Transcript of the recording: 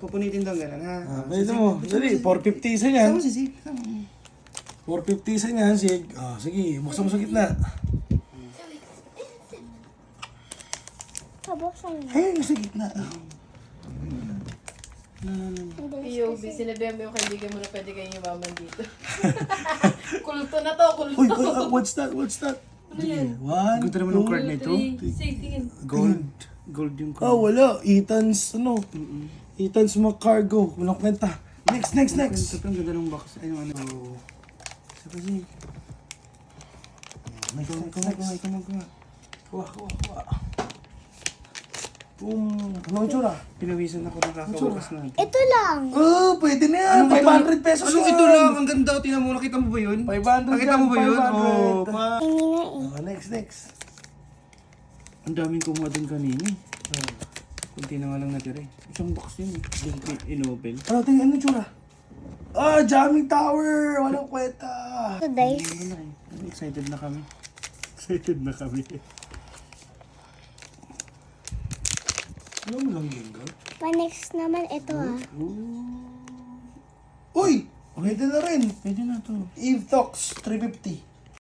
Pupunitin daw gano'n, ha? Pwede mo. Dali, 450 isa yan. Sama si Sig. 450 isa yan, Sig. Sige, buksan mo sa gitna. Pabuksan mo. Ayun, nasa gitna. POV, sinabihan mo yung kaibigan mo na pwede kayong yumaman dito. Kulto na to, kulto. Uy, what's that? What's that? Ano yan? One, Ganda naman ng card na ito. Say, tingin. Gold. Gold yung card. Wala. Ethan's, Ethan's McCargo. Walang kwenta. Next. Sobrang ganda ng box. Ay, yung ano. Saka si... Ikaw magawa. Kuha. Anong itsura? Pinawisan ako ng kakawakas na. Ito lang. Pwede na yan. 500 pesos Anong yan. ito lang? Ang ganda. Tingnan mo. Nakita mo ba yun? 500 Nakita mo ba yun? 500. Hindi nga eh. Next. Ang daming kumuha din kanina. Kunti na nga lang natira eh. Isang box yun eh. Liquid inopen. Tingnan ano itsura? Jamming Tower. Walang kwenta. Ito, guys. Excited na kami. Excited na kami. Ano mo lang yun, girl? Pa-next naman ito Uy! Pwede na rin. Pwede na to. Eve Talks 350.